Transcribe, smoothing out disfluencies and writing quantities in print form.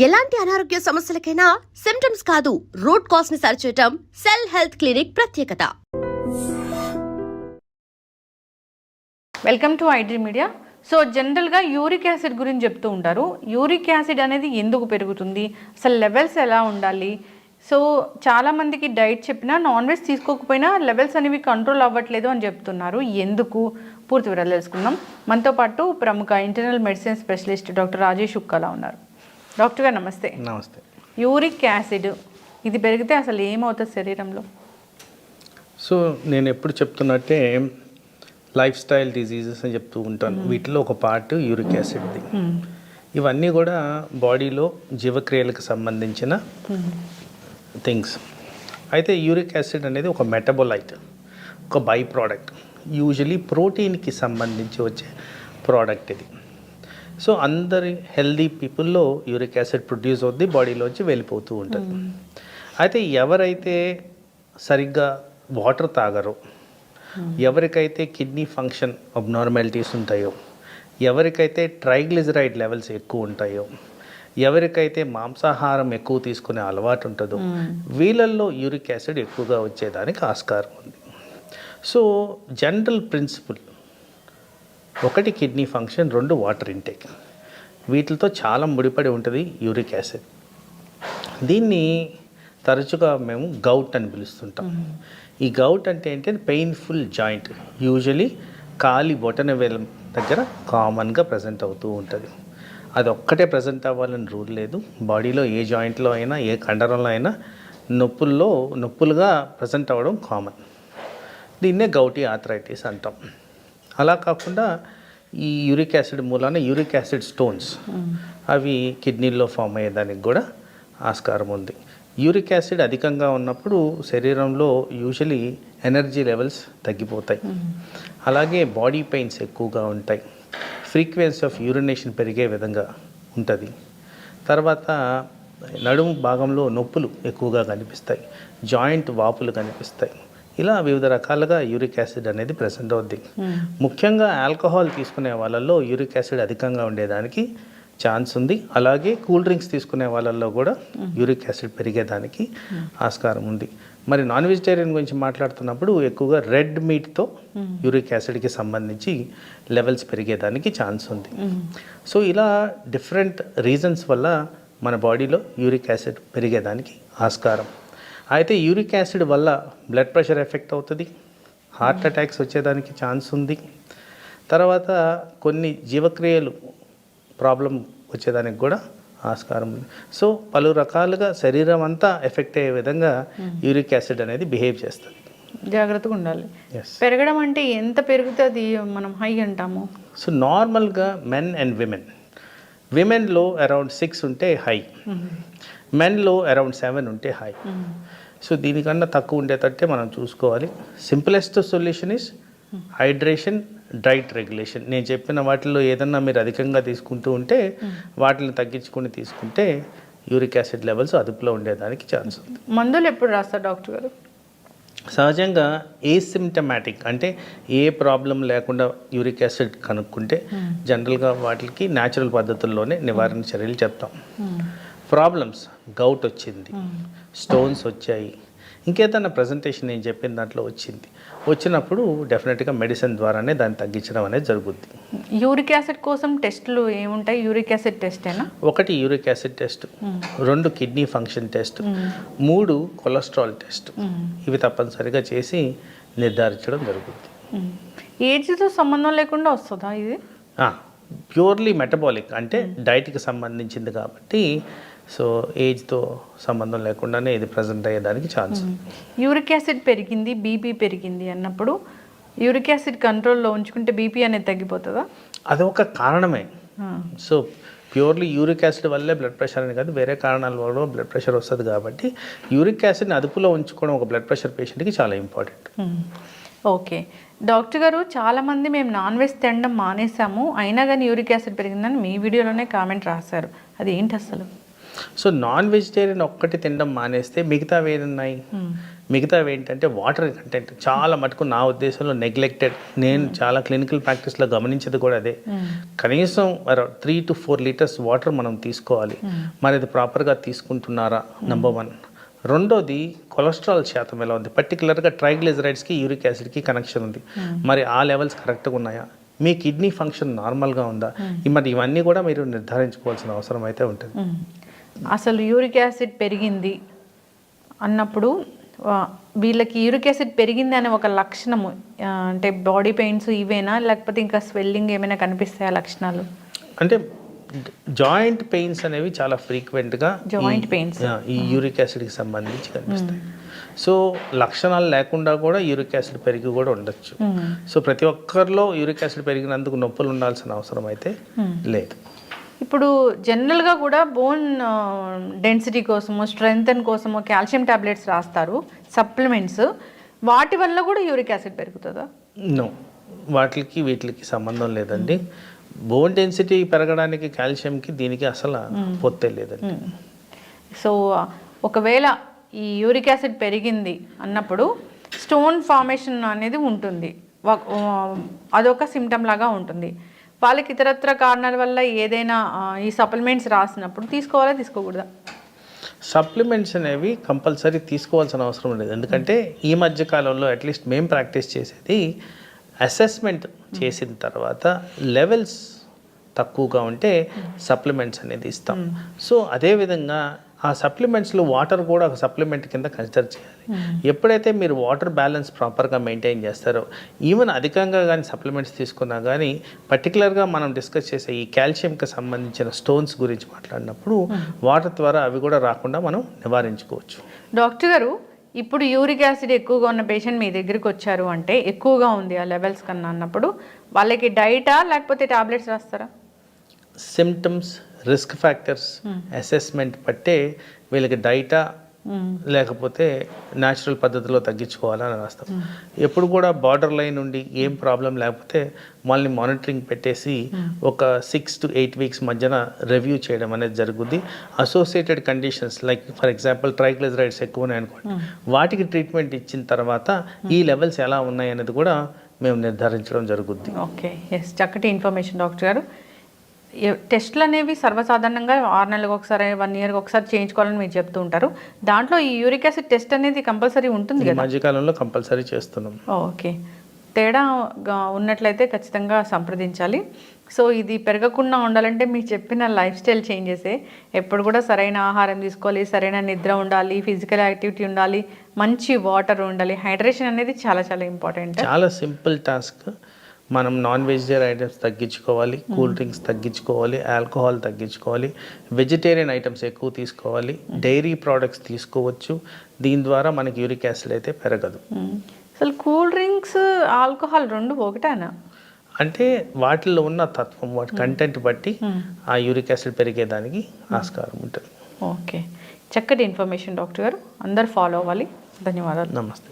ఎలాంటి అనారోగ్య సమస్యలకైనా సిమ్టమ్స్ కాదు రూట్ కాజ్ ని సరిచేయటం సెల్ హెల్త్ క్లినిక్ ప్రత్యేకత. Welcome to iDream media. So జనరల్గా యూరిక్ యాసిడ్ గురించి చెప్తూ ఉంటారు. యూరిక్ యాసిడ్ అనేది ఎందుకు పెరుగుతుంది, అసలు లెవెల్స్ ఎలా ఉండాలి? సో చాలామందికి డైట్ చెప్పినా నాన్ వెజ్ తీసుకోకపోయినా లెవెల్స్ అనేవి కంట్రోల్ అవ్వట్లేదు అని చెప్తున్నారు. ఎందుకు పూర్తి వివరాలు తెలుసుకుందాం. మనతో పాటు ప్రముఖ internal medicine specialist doctor Rajesh Ukkala ఉన్నారు. డాక్టర్ గారు నమస్తే. నమస్తే. యూరిక్ యాసిడ్ ఇది పెరిగితే అసలు ఏమవుతుంది శరీరంలో? సో నేను ఎప్పుడు చెప్తున్నట్టే లైఫ్ స్టైల్ డిజీజెస్ అని చెప్తూ ఉంటాను. వీటిలో ఒక పార్ట్ యూరిక్ యాసిడ్ది. ఇవన్నీ కూడా బాడీలో జీవక్రియలకు సంబంధించిన థింగ్స్. అయితే యూరిక్ యాసిడ్ అనేది ఒక మెటబోలైట్, ఒక బై ప్రోడక్ట్, యూజువలీ ప్రోటీన్కి సంబంధించి వచ్చే ప్రోడక్ట్ ఇది. సో అందరి హెల్దీ పీపుల్లో యూరిక్ యాసిడ్ ప్రొడ్యూస్ అవుద్ది, బాడీలోంచి వెళ్ళిపోతూ ఉంటుంది. అయితే ఎవరైతే సరిగ్గా వాటర్ తాగరో, ఎవరికైతే కిడ్నీ ఫంక్షన్ అబ్నార్మాలిటీస్ ఉంటాయో, ఎవరికైతే ట్రైగ్లిజరైడ్ లెవెల్స్ ఎక్కువ ఉంటాయో, ఎవరికైతే మాంసాహారం ఎక్కువ తీసుకునే అలవాటు ఉంటుందో వీళ్ళల్లో యూరిక్ యాసిడ్ ఎక్కువగా వచ్చేదానికి ఆస్కారం ఉంది. సో జనరల్ ప్రిన్సిపల్ ఒకటి కిడ్నీ ఫంక్షన్, రెండు వాటర్ ఇంటేక్. వీటితో చాలా ముడిపడి ఉంటుంది యూరిక్ యాసిడ్. దీన్ని తరచుగా మేము గౌట్ అని పిలుస్తుంటాం. ఈ గౌట్ అంటే ఏంటంటే పెయిన్ఫుల్ జాయింట్, యూజువలీ కాలి బొటన వేలు దగ్గర కామన్గా ప్రజెంట్ అవుతూ ఉంటుంది. అది ఒక్కటే ప్రజెంట్ అవ్వాలని రూల్ లేదు. బాడీలో ఏ జాయింట్లో అయినా, ఏ కండరంలో అయినా నొప్పులుగా ప్రజెంట్ అవ్వడం కామన్. దీన్నే గౌటీ ఆర్థరైటిస్ అంటాం. అలా కాకుండా ఈ యూరిక్ యాసిడ్ మూలాన యూరిక్ యాసిడ్ స్టోన్స్ అవి కిడ్నీల్లో ఫామ్ అయ్యేదానికి కూడా ఆస్కారం ఉంది. యూరిక్ యాసిడ్ అధికంగా ఉన్నప్పుడు శరీరంలో యూజువలీ ఎనర్జీ లెవెల్స్ తగ్గిపోతాయి. అలాగే బాడీ పెయిన్స్ ఎక్కువగా ఉంటాయి. ఫ్రీక్వెన్సీ ఆఫ్ యూరినేషన్ పెరిగే విధంగా ఉంటుంది. తర్వాత నడుము భాగంలో నొప్పులు ఎక్కువగా కనిపిస్తాయి, జాయింట్ వాపులు కనిపిస్తాయి. ఇలా వివిధ రకాలుగా యూరిక్ యాసిడ్ అనేది ప్రెసెంట్ అవుద్ది. ముఖ్యంగా ఆల్కహాల్ తీసుకునే వాళ్ళల్లో యూరిక్ యాసిడ్ అధికంగా ఉండేదానికి ఛాన్స్ ఉంది. అలాగే కూల్ డ్రింక్స్ తీసుకునే వాళ్ళల్లో కూడా యూరిక్ యాసిడ్ పెరిగేదానికి ఆస్కారం ఉంది. మరి నాన్ వెజిటేరియన్ గురించి మాట్లాడుతున్నప్పుడు ఎక్కువగా రెడ్ మీట్తో యూరిక్ యాసిడ్కి సంబంధించి లెవెల్స్ పెరిగేదానికి ఛాన్స్ ఉంది. సో ఇలా డిఫరెంట్ రీజన్స్ వల్ల మన బాడీలో యూరిక్ యాసిడ్ పెరిగేదానికి ఆస్కారం. అయితే యూరిక్ యాసిడ్ వల్ల బ్లడ్ ప్రెషర్ ఎఫెక్ట్ అవుతుంది, హార్ట్ అటాక్స్ వచ్చేదానికి ఛాన్స్ ఉంది. తర్వాత కొన్ని జీవక్రియలు ప్రాబ్లం వచ్చేదానికి కూడా ఆస్కారం ఉంది. సో పలు రకాలుగా శరీరం అంతా ఎఫెక్ట్ అయ్యే విధంగా యూరిక్ యాసిడ్ అనేది బిహేవ్ చేస్తుంది. జాగ్రత్తగా ఉండాలి. పెరగడం అంటే ఎంత పెరుగుతుంది మనం హై అంటాము? సో నార్మల్గా మెన్ అండ్ విమెన్లో అరౌండ్ 6 ఉంటే హై, మెన్లో అరౌండ్ 7 ఉంటే హై. సో దీనికన్నా తక్కువ ఉండేటట్టే మనం చూసుకోవాలి. Simplest solution is hydration, diet regulation. నేను చెప్పిన వాటిల్లో ఏదన్నా మీరు అధికంగా తీసుకుంటూ ఉంటే వాటిని తగ్గించుకుని తీసుకుంటే యూరిక్ యాసిడ్ లెవెల్స్ అదుపులో ఉండేదానికి ఛాన్స్ ఉంది. మందులు ఎప్పుడు రాస్తారు డాక్టర్ గారు? సహజంగా ఏసిమ్టమాటిక్ అంటే ఏ ప్రాబ్లం లేకుండా యూరిక్ యాసిడ్ కనుక్కుంటే జనరల్గా వాటికి న్యాచురల్ పద్ధతుల్లోనే నివారణ చర్యలు చెప్తాం. ప్రాబ్లమ్స్, గౌట్ వచ్చింది, స్టోన్స్ వచ్చాయి, ఇంకేదన్నా ప్రజెంటేషన్ నేను చెప్పిన దాంట్లో వచ్చినప్పుడు డెఫినెట్గా మెడిసిన్ ద్వారానే దాన్ని తగ్గించడం అనేది జరుగుద్ది. యూరిక్ యాసిడ్ కోసం టెస్టులు ఏముంటాయి? యూరిక్ యాసిడ్ టెస్టేనా? 1 uric acid test, 2 kidney function test, 3 cholesterol test. ఇవి తప్పనిసరిగా చేసి నిర్ధారించడం జరుగుతుంది. ఏజ్తో సంబంధం లేకుండా వస్తుందా ఇది? ప్యూర్లీ మెటబాలిక్ అంటే డైట్కి సంబంధించింది కాబట్టి సో ఏజ్తో సంబంధం లేకుండానే ఇది ప్రజెంట్ అయ్యేదానికి ఛాన్స్. యూరిక్ యాసిడ్ పెరిగింది, బీపీ పెరిగింది అన్నప్పుడు యూరిక్ యాసిడ్ కంట్రోల్లో ఉంచుకుంటే బీపీ అనేది తగ్గిపోతుందా? అది ఒక కారణమే. సో ప్యూర్లీ యూరిక్ యాసిడ్ వల్లే బ్లడ్ ప్రెషర్ అని కాదు, వేరే కారణాల వల్ల బ్లడ్ ప్రెషర్ వస్తుంది కాబట్టి యూరిక్ యాసిడ్ని అదుపులో ఉంచుకోవడం ఒక బ్లడ్ ప్రెషర్ పేషెంట్కి చాలా ఇంపార్టెంట్. ఓకే డాక్టర్ గారు, చాలామంది మేము నాన్ వెజ్ తినడం మానేసాము అయినా కానీ యూరిక్ యాసిడ్ పెరిగిందని మీ వీడియోలోనే కామెంట్ రాశారు. అది ఏంటి అసలు? సో నాన్ వెజిటేరియన్ ఒక్కటి తినడం మానేస్తే మిగతావి ఏమున్నాయి? మిగతావి ఏంటంటే వాటర్ కంటెంట్ చాలా మటుకు నా ఉద్దేశంలో నెగ్లెక్టెడ్. నేను చాలా క్లినికల్ ప్రాక్టీస్లో గమనించేది కూడా అదే. కనీసం 3 to 4 లీటర్స్ వాటర్ మనం తీసుకోవాలి. మరి అది ప్రాపర్గా తీసుకుంటున్నారా నెంబర్ 1. రెండోది కొలెస్ట్రాల్ శాతం ఎలా ఉంది, పర్టికులర్గా ట్రైగ్లిజరైడ్స్కి యూరిక్ యాసిడ్కి కనెక్షన్ ఉంది. మరి ఆ లెవెల్స్ కరెక్ట్గా ఉన్నాయా, మీ కిడ్నీ ఫంక్షన్ నార్మల్గా ఉందా, మరి ఇవన్నీ కూడా మీరు నిర్ధారించుకోవాల్సిన అవసరం అయితే ఉంటుంది. అసలు యూరిక్ యాసిడ్ పెరిగింది అన్నప్పుడు వీళ్ళకి యూరిక్ యాసిడ్ పెరిగింది అనే ఒక లక్షణము అంటే బాడీ పెయిన్స్ ఇవేనా, లేకపోతే ఇంకా స్వెల్లింగ్ ఏమైనా కనిపిస్తాయా లక్షణాలు? అంటే జాయింట్ పెయిన్స్ అనేవి చాలా ఫ్రీక్వెంట్గా జాయింట్ పెయిన్స్ ఈ యూరిక్ యాసిడ్కి సంబంధించి కనిపిస్తాయి. సో లక్షణాలు లేకుండా కూడా యూరిక్ యాసిడ్ పెరిగి కూడా ఉండొచ్చు. సో ప్రతి ఒక్కరిలో యూరిక్ యాసిడ్ పెరిగినందుకు నొప్పులు ఉండాల్సిన అవసరం అయితే లేదు. ఇప్పుడు జనరల్గా కూడా బోన్ డెన్సిటీ కోసము, స్ట్రెంగ్తన్ కోసము కాల్షియం టాబ్లెట్స్ రాస్తారు, సప్లిమెంట్స్. వాటి వల్ల కూడా యూరిక్ యాసిడ్ పెరుగుతుందా? నో, వీటికి సంబంధం లేదండి. బోన్ డెన్సిటీ పెరగడానికి కాల్షియంకి దీనికి అసలు పొత్తే లేదండి. సో ఒకవేళ ఈ యూరిక్ యాసిడ్ పెరిగింది అన్నప్పుడు స్టోన్ ఫార్మేషన్ అనేది ఉంటుంది, అదొక సిమ్టమ్ లాగా ఉంటుంది. వాళ్ళకి ఇతరత్ర కారణాల వల్ల ఏదైనా ఈ సప్లిమెంట్స్ రాసినప్పుడు తీసుకోవాలా తీసుకోకూడదా? సప్లిమెంట్స్ అనేవి కంపల్సరీ తీసుకోవాల్సిన అవసరం లేదు. ఎందుకంటే ఈ మధ్య కాలంలో అట్లీస్ట్ మేము ప్రాక్టీస్ చేసేది అసెస్మెంట్ చేసిన తర్వాత లెవెల్స్ తక్కువగా ఉంటే సప్లిమెంట్స్ అనేది ఇస్తాం. సో అదేవిధంగా ఆ సప్లిమెంట్స్లో వాటర్ కూడా ఒక సప్లిమెంట్ కింద కన్సిడర్ చేయాలి. ఎప్పుడైతే మీరు వాటర్ బ్యాలెన్స్ ప్రాపర్గా మెయింటైన్ చేస్తారో, ఈవెన్ అధికంగా కానీ సప్లిమెంట్స్ తీసుకున్నా కానీ పర్టికులర్గా మనం డిస్కస్ చేసే ఈ కాల్షియంకి సంబంధించిన స్టోన్స్ గురించి మాట్లాడినప్పుడు వాటర్ ద్వారా అవి కూడా రాకుండా మనం నివారించుకోవచ్చు. డాక్టర్ గారు, ఇప్పుడు యూరిక్ యాసిడ్ ఎక్కువగా ఉన్న పేషెంట్ మీ దగ్గరికి వచ్చారు అంటే, ఎక్కువగా ఉంది ఆ లెవెల్స్ కన్నా అన్నప్పుడు వాళ్ళకి డైటా లేకపోతే టాబ్లెట్స్ రాస్తారా? సిమ్టమ్స్, రిస్క్ ఫ్యాక్టర్స్ అసెస్మెంట్ బట్టే వీళ్ళకి డైటా లేకపోతే న్యాచురల్ పద్ధతిలో తగ్గించుకోవాలని రాస్తాం. ఎప్పుడు కూడా బార్డర్ లైన్ ఉండి ఏం ప్రాబ్లం లేకపోతే వాళ్ళని మానిటరింగ్ పెట్టేసి ఒక 6 to 8 వీక్స్ మధ్యన రివ్యూ చేయడం అనేది జరుగుద్ది. Associated conditions like for example triglycerides ఎక్కువ ఉన్నాయనుకోండి, వాటికి ట్రీట్మెంట్ ఇచ్చిన తర్వాత ఈ లెవెల్స్ ఎలా ఉన్నాయి అనేది కూడా మేము నిర్ధారించడం జరుగుద్ది. ఓకే, ఎస్, చక్కటి ఇన్ఫర్మేషన్ డాక్టర్ గారు. టెస్ట్లు అనేవి సర్వసాధారణంగా 6 నెలలకు ఒకసారి, 1 yearకి ఒకసారి చేయించుకోవాలని మీరు చెప్తూ ఉంటారు. దాంట్లో ఈ యూరిక్ యాసిడ్ టెస్ట్ అనేది కంపల్సరీ ఉంటుంది కదా? మధ్యకాలంలో కంపల్సరీ చేస్తున్నాం. ఓకే, తేడా ఉన్నట్లయితే ఖచ్చితంగా సంప్రదించాలి. సో ఇది పెరగకుండా ఉండాలంటే మీరు చెప్పిన లైఫ్ స్టైల్ చేంజెసే. ఎప్పుడు కూడా సరైన ఆహారం తీసుకోవాలి, సరైన నిద్ర ఉండాలి, ఫిజికల్ యాక్టివిటీ ఉండాలి, మంచి వాటర్ ఉండాలి. హైడ్రేషన్ అనేది చాలా చాలా ఇంపార్టెంట్. చాలా సింపుల్ టాస్క్. మనం నాన్ వెజిటేరియన్ ఐటమ్స్ తగ్గించుకోవాలి, కూల్ డ్రింక్స్ తగ్గించుకోవాలి, ఆల్కహాల్ తగ్గించుకోవాలి, వెజిటేరియన్ ఐటమ్స్ ఎక్కువ తీసుకోవాలి, డైరీ ప్రోడక్ట్స్ తీసుకోవచ్చు. దీని ద్వారా మనకి యూరిక్ యాసిడ్ అయితే పెరగదు. అసలు కూల్ డ్రింక్స్, ఆల్కహాల్ రెండు ఒకటేనా? అంటే వాటిల్లో ఉన్న తత్వం, వాటి కంటెంట్ బట్టి ఆ యూరిక్ యాసిడ్ పెరిగేదానికి ఆస్కారం ఉంటుంది. ఓకే, చక్కటి ఇన్ఫర్మేషన్ డాక్టర్ గారు. అందరు ఫాలో అవ్వాలి. ధన్యవాదాలు. నమస్తే.